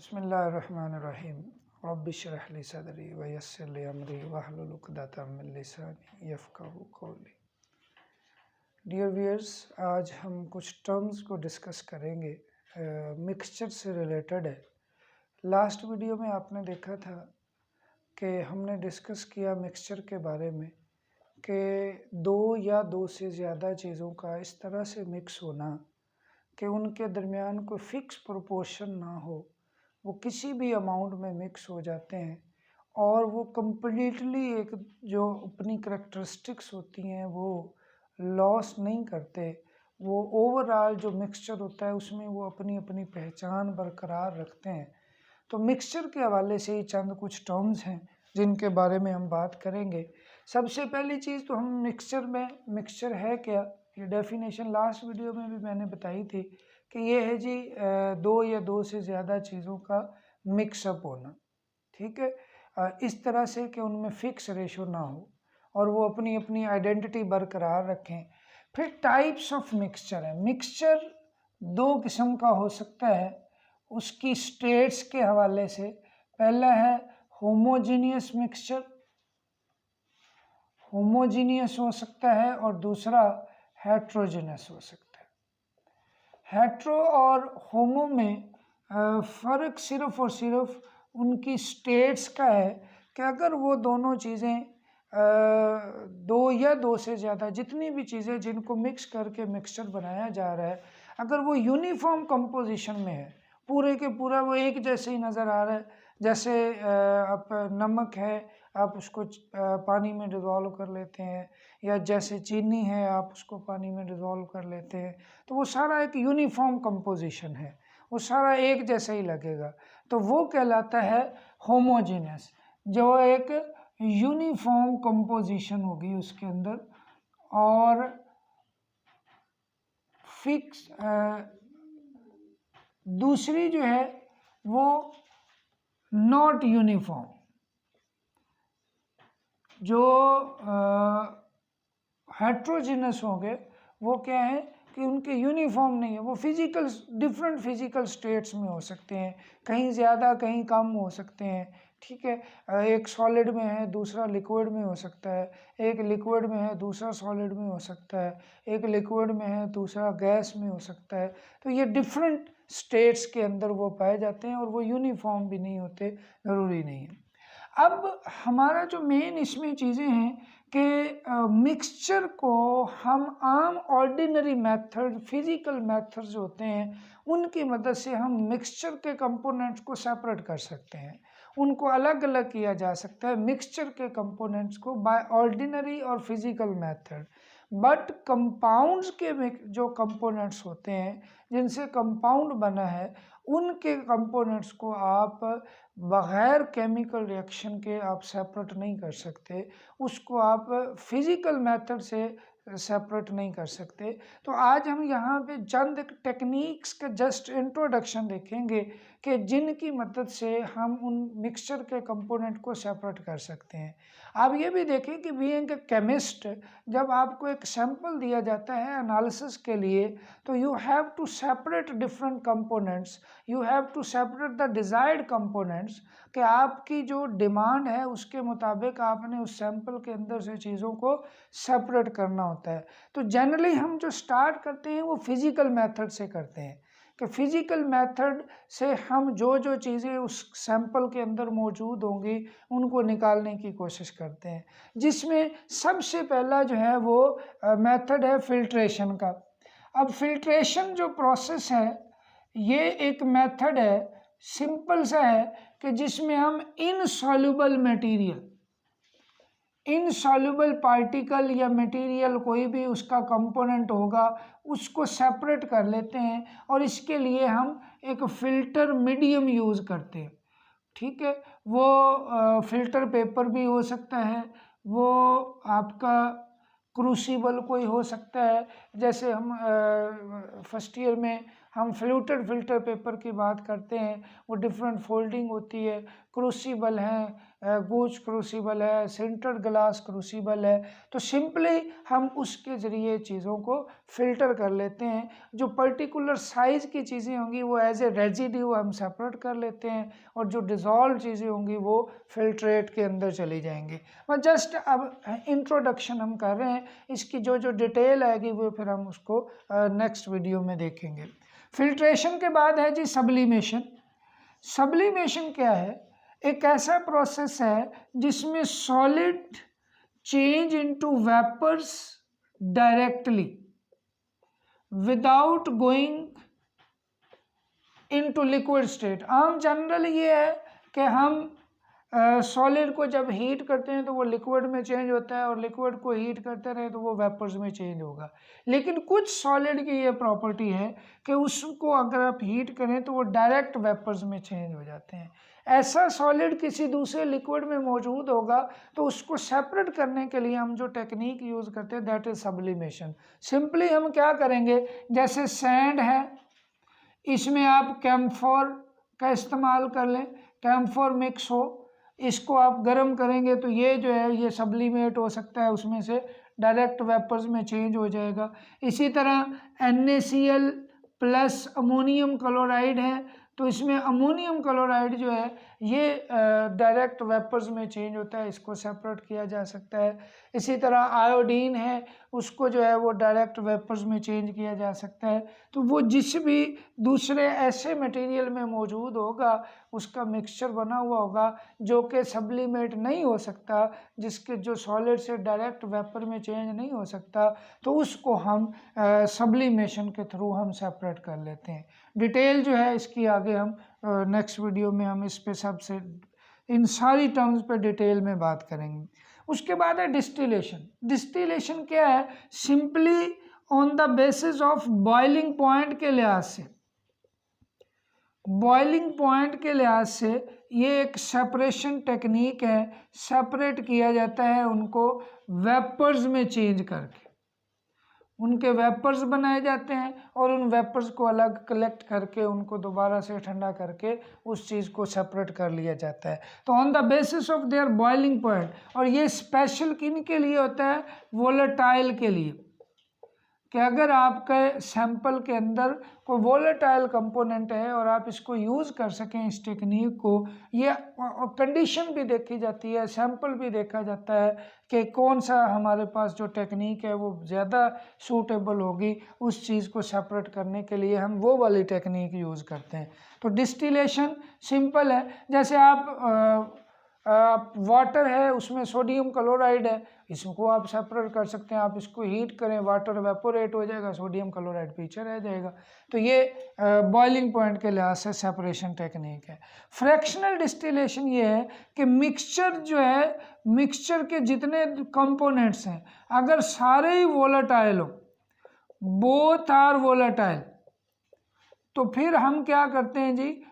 बिस्मिल्लाहिर्रहमानिर्रहीम रब्बिश्रह ली सदरी व यस्सिर ली अमरी वहलुल उक़दतम मिन लिसानी यफ़क़हू क़ौली। डियर व्यूअर्स, आज हम कुछ टर्म्स को डिस्कस करेंगे, मिक्सचर से रिलेटेड है। लास्ट वीडियो में आपने देखा था कि हमने डिस्कस किया मिक्सचर के बारे में कि दो या दो से ज़्यादा चीज़ों का इस तरह से मिक्स होना कि उनके दरमियान कोई फ़िक्स प्रोपोर्शन ना हो, वो किसी भी अमाउंट में मिक्स हो जाते हैं और वो कम्प्लीटली एक जो अपनी करैक्टरिस्टिक्स होती हैं वो लॉस नहीं करते। वो ओवरऑल जो मिक्सचर होता है उसमें वो अपनी अपनी पहचान बरकरार रखते हैं। तो मिक्सचर के हवाले से ही चंद कुछ टर्म्स हैं जिनके बारे में हम बात करेंगे। सबसे पहली चीज़ तो हम मिक्सचर है क्या, ये डेफिनेशन लास्ट वीडियो में भी मैंने बताई थी कि ये है जी दो या दो से ज़्यादा चीज़ों का मिक्सअप होना। ठीक है, इस तरह से कि उनमें फ़िक्स रेशो ना हो और वो अपनी अपनी आइडेंटिटी बरकरार रखें। फिर टाइप्स ऑफ मिक्सचर है। मिक्सचर दो किस्म का हो सकता है उसकी स्टेट्स के हवाले से। पहला है होमोजीनियस मिक्सचर, होमोजीनियस हो सकता है, और दूसरा हेट्रोजीनियस हो सकता है। हेट्रो और होमो में फ़र्क सिर्फ़ और सिर्फ उनकी स्टेट्स का है कि अगर वो दोनों चीज़ें दो या दो से ज़्यादा जितनी भी चीज़ें जिनको मिक्स करके मिक्सचर बनाया जा रहा है, अगर वो यूनिफॉर्म कंपोजिशन में है, पूरे के पूरा वो एक जैसे ही नज़र आ रहा है। जैसे आप नमक है, आप उसको पानी में डिज़ोल्व कर लेते हैं, या जैसे चीनी है आप उसको पानी में डिज़ोल्व कर लेते हैं, तो वो सारा एक यूनिफॉर्म कंपोजिशन है, वो सारा एक जैसा ही लगेगा। तो वो कहलाता है होमोजीनियस, जो एक यूनिफॉर्म कंपोजिशन होगी उसके अंदर और फिक्स। दूसरी जो है वो नॉट यूनिफॉर्म, जो हेट्रोजीनस होंगे वो क्या है कि उनके यूनिफॉर्म नहीं है, वो डिफरेंट फिजिकल स्टेट्स में हो सकते हैं, कहीं ज़्यादा कहीं कम हो सकते हैं। ठीक है, एक सॉलिड में है दूसरा लिक्विड में हो सकता है, एक लिक्विड में है दूसरा सॉलिड में हो सकता है, एक लिक्विड में है दूसरा गैस में हो सकता है। तो ये डिफरेंट स्टेट्स के अंदर वो पाए जाते हैं और वो यूनिफॉर्म भी नहीं होते, ज़रूरी नहीं है। अब हमारा जो मेन इसमें चीज़ें हैं कि मिक्सचर को हम आम ऑर्डिनरी मेथड, फिज़िकल मेथड्स जो होते हैं उनकी मदद से हम मिक्सचर के कंपोनेंट्स को सेपरेट कर सकते हैं, उनको अलग अलग किया जा सकता है मिक्सचर के कंपोनेंट्स को बाय ऑर्डिनरी और फिज़िकल मेथड। बट कंपाउंड्स के जो कंपोनेंट्स होते हैं जिनसे कंपाउंड बना है, उनके कंपोनेंट्स को आप बग़ैर केमिकल रिएक्शन के आप सेपरेट नहीं कर सकते, उसको आप फिज़िकल मेथड से सेपरेट नहीं कर सकते। तो आज हम यहाँ पे चंद टेक्निक्स का जस्ट इंट्रोडक्शन देखेंगे कि जिनकी मदद से हम उन मिक्सचर के कंपोनेंट को सेपरेट कर सकते हैं। आप ये भी देखें कि बीइंग ए केमिस्ट, जब आपको एक सैंपल दिया जाता है एनालिसिस के लिए, तो you have to separate different components, you have to separate the desired components, कि आपकी जो डिमांड है उसके मुताबिक आपने उस सैंपल के अंदर से चीज़ों को सेपरेट करना होता है। तो जनरली हम जो स्टार्ट करते हैं वो फिज़िकल मेथड से करते हैं कि फिज़िकल मेथड से हम जो जो चीज़ें उस सैंपल के अंदर मौजूद होंगी उनको निकालने की कोशिश करते हैं, जिसमें सबसे पहला जो है वो मेथड है फिल्ट्रेशन का। अब फिल्ट्रेशन जो प्रोसेस है ये एक मेथड है, सिंपल सा है, कि जिसमें हम इनसॉल्युबल पार्टिकल या मटेरियल कोई भी उसका कंपोनेंट होगा उसको सेपरेट कर लेते हैं, और इसके लिए हम एक फ़िल्टर मीडियम यूज़ करते हैं। ठीक है, वो फ़िल्टर पेपर भी हो सकता है, वो आपका क्रूसिबल कोई हो सकता है। जैसे हम फर्स्ट ईयर में हम फ्लूटेड फिल्टर पेपर की बात करते हैं, वो डिफरेंट फोल्डिंग होती है, क्रूसिबल है, गूज क्रूसिबल है, सिंटर्ड ग्लास क्रूसिबल है। तो सिंपली हम उसके ज़रिए चीज़ों को फिल्टर कर लेते हैं। जो पर्टिकुलर साइज़ की चीज़ें होंगी वो एज ए रेजिड्यू हम सेपरेट कर लेते हैं, और जो डिज़ोल्व चीज़ें होंगी वो फिल्ट्रेट के अंदर चली जाएंगी। और जस्ट अब इंट्रोडक्शन हम कर रहे हैं, इसकी जो जो डिटेल आएगी वो फिर हम उसको नेक्स्ट वीडियो में देखेंगे। फिल्ट्रेशन के बाद है जी सब्लिमेशन। सब्लिमेशन क्या है? एक ऐसा प्रोसेस है जिसमें solid change into vapours directly without going into liquid state. आम जनरल ये है कि हम सॉलिड को जब हीट करते हैं तो वो लिक्विड में चेंज होता है, और लिक्विड को हीट करते रहे तो वो वेपर्स में चेंज होगा। लेकिन कुछ सॉलिड की ये प्रॉपर्टी है कि उसको अगर आप हीट करें तो वो डायरेक्ट वेपर्स में चेंज हो जाते हैं। ऐसा सॉलिड किसी दूसरे लिक्विड में मौजूद होगा तो उसको सेपरेट करने के लिए हम जो टेक्निक यूज़ करते हैं दैट इज सब्लिमेशन। सिंपली हम क्या करेंगे, जैसे सैंड है, इसमें आप कैम्फोर का इस्तेमाल कर लें, कैम्फोर मिक्स हो, इसको आप गर्म करेंगे तो ये जो है ये सब्लिमेट हो सकता है, उसमें से डायरेक्ट वेपर्स में चेंज हो जाएगा। इसी तरह NaCl प्लस अमोनियम क्लोराइड है, तो इसमें अमोनियम क्लोराइड जो है ये डायरेक्ट वेपर्स में चेंज होता है, इसको सेपरेट किया जा सकता है। इसी तरह आयोडीन है, उसको जो है वो डायरेक्ट वेपर्स में चेंज किया जा सकता है। तो वो जिस भी दूसरे ऐसे मटेरियल में मौजूद होगा उसका मिक्सचर बना हुआ होगा जो कि सब्लिमेट नहीं हो सकता, जिसके जो सॉलिड से डायरेक्ट वेपर में चेंज नहीं हो सकता, तो उसको हम सब्लिमेशन के थ्रू हम सेपरेट कर लेते हैं। डिटेल जो है इसकी आगे हम नेक्स्ट वीडियो में हम इस पे सबसे इन सारी टर्म्स पे डिटेल में बात करेंगे। उसके बाद है डिस्टिलेशन। डिस्टिलेशन क्या है? Simply on the basis of boiling point के लिहाज से, बॉइलिंग पॉइंट के लिहाज से ये एक सेपरेशन टेक्निक है। सेपरेट किया जाता है उनको वेपर्स में चेंज करके, उनके वेपर्स बनाए जाते हैं और उन वेपर्स को अलग कलेक्ट करके उनको दोबारा से ठंडा करके उस चीज़ को सेपरेट कर लिया जाता है। तो on the basis of their boiling point, और ये स्पेशल किन के लिए होता है? वोलेटाइल के लिए, कि अगर आपके सैंपल के अंदर कोई वोलेटाइल कंपोनेंट है और आप इसको यूज़ कर सकें इस टेक्निक को, ये कंडीशन भी देखी जाती है, सैंपल भी देखा जाता है कि कौन सा हमारे पास जो टेक्निक है वो ज़्यादा सूटेबल होगी उस चीज़ को सेपरेट करने के लिए, हम वो वाली टेक्निक यूज़ करते हैं। तो डिस्टिलेशन सिंपल है, जैसे आप वाटर है उसमें सोडियम क्लोराइड है, इसको आप सेपरेट कर सकते हैं। आप इसको हीट करें, वाटर वेपोरेट हो जाएगा, सोडियम क्लोराइड पीछे रह जाएगा। तो ये बॉइलिंग पॉइंट के लिहाज से सेपरेशन टेक्निक है। फ्रैक्शनल डिस्टिलेशन ये है कि मिक्सचर जो है, मिक्सचर के जितने कंपोनेंट्स हैं अगर सारे ही वोलेटाइल हो, बोथ आर वोलेटाइल, तो फिर हम क्या करते हैं जी,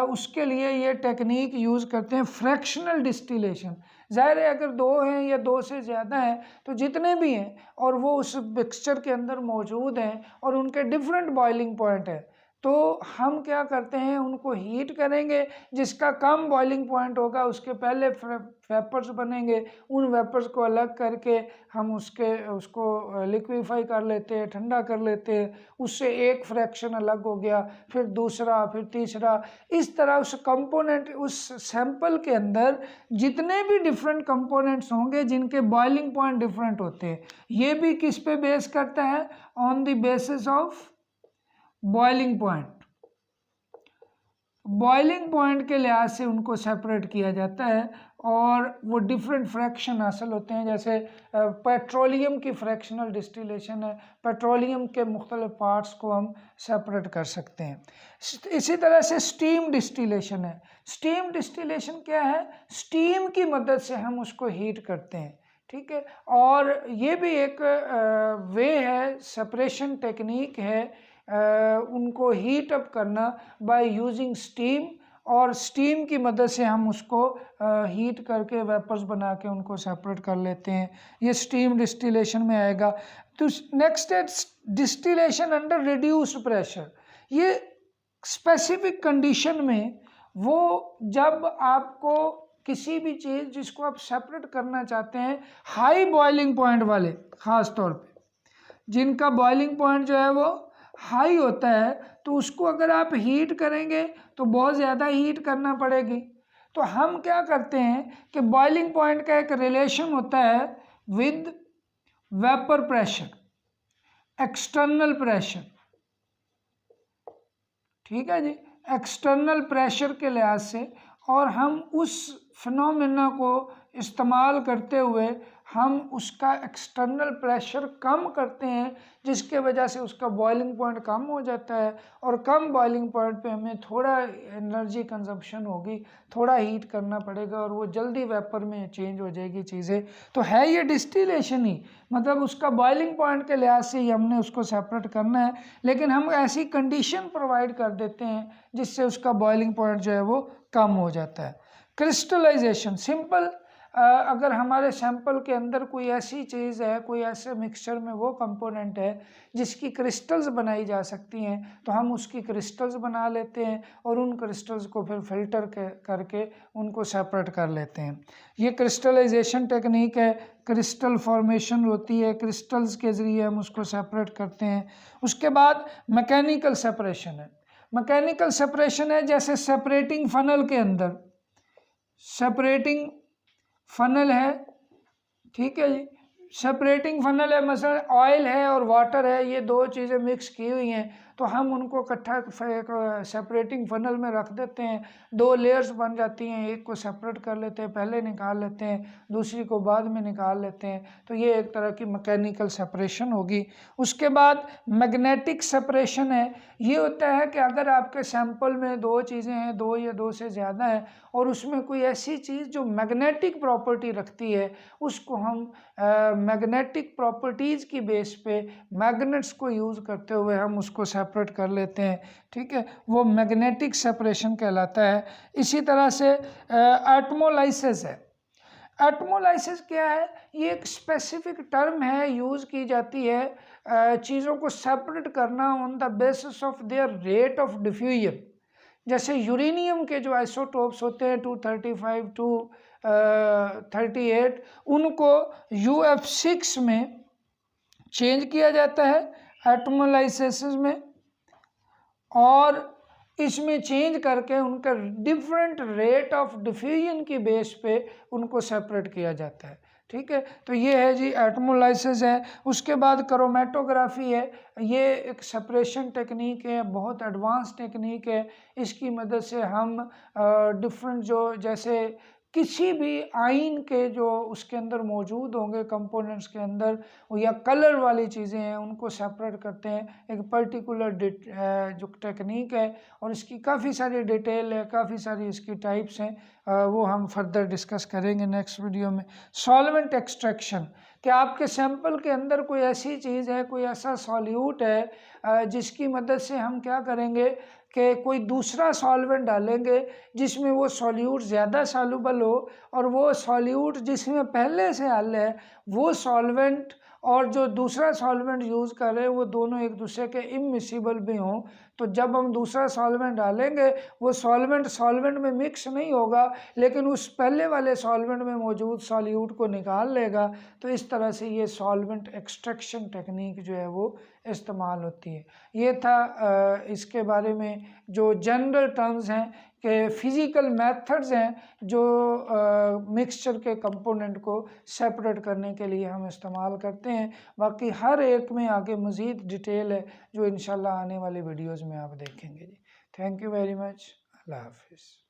उसके लिए ये टेक्निक यूज़ करते हैं फ्रैक्शनल डिस्टिलेशन। ज़ाहिर है अगर दो हैं या दो से ज़्यादा हैं तो जितने भी हैं और वो उस मिक्सचर के अंदर मौजूद हैं और उनके डिफरेंट बॉइलिंग पॉइंट है, तो हम क्या करते हैं उनको हीट करेंगे। जिसका कम बॉइलिंग पॉइंट होगा उसके पहले वेपर्स बनेंगे, उन वेपर्स को अलग करके हम उसको लिक्विफाई कर लेते हैं, ठंडा कर लेते हैं, उससे एक फ्रैक्शन अलग हो गया, फिर दूसरा, फिर तीसरा। इस तरह उस कंपोनेंट, उस सैंपल के अंदर जितने भी डिफरेंट कंपोनेंट्स होंगे जिनके बॉइलिंग पॉइंट डिफरेंट होते हैं, ये भी किस पे बेस करता है? On the basis of boiling point. Boiling point के लिहाज से उनको सेपरेट किया जाता है और वो डिफरेंट फ्रैक्शन हासिल होते हैं। जैसे पेट्रोलियम की फ्रैक्शनल डिस्टिलेशन है, पेट्रोलियम के मुख्तलिफ पार्ट्स को हम सेपरेट कर सकते हैं। इसी तरह से स्टीम डिस्टिलेशन है। स्टीम डिस्टिलेशन क्या है? स्टीम की मदद से हम उसको हीट करते हैं, ठीक है। और ये भी एक वे है, सेपरेशन टेक्निक है, उनको हीट अप करना बाय यूजिंग स्टीम, और स्टीम की मदद से हम उसको हीट करके वेपर्स बना के उनको सेपरेट कर लेते हैं। ये स्टीम डिस्टिलेशन में आएगा। तो नेक्स्ट है डिस्टिलेशन अंडर रिड्यूस्ड प्रेशर। ये स्पेसिफिक कंडीशन में वो जब आपको किसी भी चीज़ जिसको आप सेपरेट करना चाहते हैं हाई बॉइलिंग पॉइंट वाले, ख़ास तौर पे जिनका बॉइलिंग पॉइंट जो है वो हाई होता है, तो उसको अगर आप हीट करेंगे तो बहुत ज़्यादा हीट करना पड़ेगी। तो हम क्या करते हैं कि बॉइलिंग पॉइंट का एक रिलेशन होता है with vapour pressure, external pressure, ठीक है जी, एक्सटर्नल प्रेशर के लिहाज से, और हम उस फिनोमेना को इस्तेमाल करते हुए हम उसका एक्सटर्नल प्रेशर कम करते हैं, जिसके वजह से उसका बॉइलिंग पॉइंट कम हो जाता है, और कम बॉइलिंग पॉइंट पे हमें थोड़ा एनर्जी कंजप्शन होगी, थोड़ा हीट करना पड़ेगा और वो जल्दी वेपर में चेंज हो जाएगी चीज़ें। तो है ये डिस्टिलेशन ही, मतलब उसका बॉइलिंग पॉइंट के लिहाज से ही हमने उसको सेपरेट करना है, लेकिन हम ऐसी कंडीशन प्रोवाइड कर देते हैं जिससे उसका बॉइलिंग पॉइंट जो है वो कम हो जाता है। क्रिस्टलाइजेशन सिंपल, अगर हमारे सैंपल के अंदर कोई ऐसी चीज़ है, कोई ऐसे मिक्सचर में वो कंपोनेंट है जिसकी क्रिस्टल्स बनाई जा सकती हैं, तो हम उसकी क्रिस्टल्स बना लेते हैं और उन क्रिस्टल्स को फिर फिल्टर करके उनको सेपरेट कर लेते हैं। ये क्रिस्टलाइजेशन टेक्निक है, क्रिस्टल फॉर्मेशन होती है, क्रिस्टल्स के ज़रिए हम उसको सेपरेट करते हैं। उसके बाद मैकेनिकल सेपरेशन है। मैकेनिकल सेपरेशन है जैसे सेपरेटिंग फनल के अंदर, सेपरेटिंग फनल है, ठीक है जी, सेपरेटिंग फनल है, मसलन ऑयल है और वाटर है, ये दो चीज़ें मिक्स की हुई हैं, तो हम उनको इकट्ठा सेपरेटिंग फनल में रख देते हैं, दो लेयर्स बन जाती हैं, एक को सेपरेट कर लेते हैं, पहले निकाल लेते हैं, दूसरी को बाद में निकाल लेते हैं, तो ये एक तरह की मैकेनिकल सेपरेशन होगी। उसके बाद मैग्नेटिक सेपरेशन है, ये होता है कि अगर आपके सैंपल में दो चीज़ें हैं, दो या दो से ज़्यादा है, और उसमें कोई ऐसी चीज़ जो मैग्नेटिक प्रॉपर्टी रखती है, उसको हम मैग्नेटिक प्रॉपर्टीज़ की बेस पे मैग्नेट्स को यूज़ करते हुए हम उसको सेपरेट कर लेते हैं, ठीक है, वो मैग्नेटिक सेपरेशन कहलाता है। इसी तरह से एटमोलाइसिस है। एटमोलाइसिस क्या है? ये एक स्पेसिफिक टर्म है, यूज़ की जाती है चीज़ों को सेपरेट करना on the basis of their rate of diffusion. जैसे यूरेनियम के जो आइसोटोप्स होते हैं 235 टू 38, उनको UF6 में चेंज किया जाता है एटमोलाइसिस में, और इसमें चेंज करके उनका डिफरेंट रेट ऑफ डिफ्यूजन की बेस पे उनको सेपरेट किया जाता है, ठीक है। तो ये है जी एटमोलाइसिस है। उसके बाद क्रोमेटोग्राफी है, ये एक सेपरेशन टेक्निक है, बहुत एडवांस टेक्निक है। इसकी मदद से हम डिफरेंट जो जैसे किसी भी आयन के जो उसके अंदर मौजूद होंगे कंपोनेंट्स के अंदर, या कलर वाली चीज़ें हैं, उनको सेपरेट करते हैं। एक पर्टिकुलर जो टेक्निक है, और इसकी काफ़ी सारी डिटेल है, काफ़ी सारी इसकी टाइप्स हैं, वो हम फर्दर डिस्कस करेंगे नेक्स्ट वीडियो में। सॉल्वेंट एक्सट्रैक्शन, कि आपके सैंपल के अंदर कोई ऐसी चीज़ है, कोई ऐसा सॉल्यूट है जिसकी मदद से हम क्या करेंगे कि कोई दूसरा सॉल्वेंट डालेंगे जिसमें वो सॉल्यूट ज़्यादा सॉल्युबल हो, और वो सॉल्यूट जिसमें पहले से हल है, वो सॉल्वेंट और जो दूसरा सॉल्वेंट यूज़ कर रहे हैं वो दोनों एक दूसरे के इमिसिबल भी हों। तो जब हम दूसरा सॉल्वेंट डालेंगे, वो सॉल्वेंट में मिक्स नहीं होगा, लेकिन उस पहले वाले सॉल्वेंट में मौजूद सॉल्यूट को निकाल लेगा। तो इस तरह से ये सॉल्वेंट एक्सट्रैक्शन टेक्निक जो है वो इस्तेमाल होती है। ये था इसके बारे में जो जनरल टर्म्स हैं कि फिज़िकल मेथड्स हैं जो मिक्सचर के कंपोनेंट को सेपरेट करने के लिए हम इस्तेमाल करते हैं। बाकी हर एक में आगे मज़ीद डिटेल है जो इंशाल्लाह आने वाली वीडियोज़ में आप देखेंगे जी। Thank you very much. अल्लाह हाफिज़।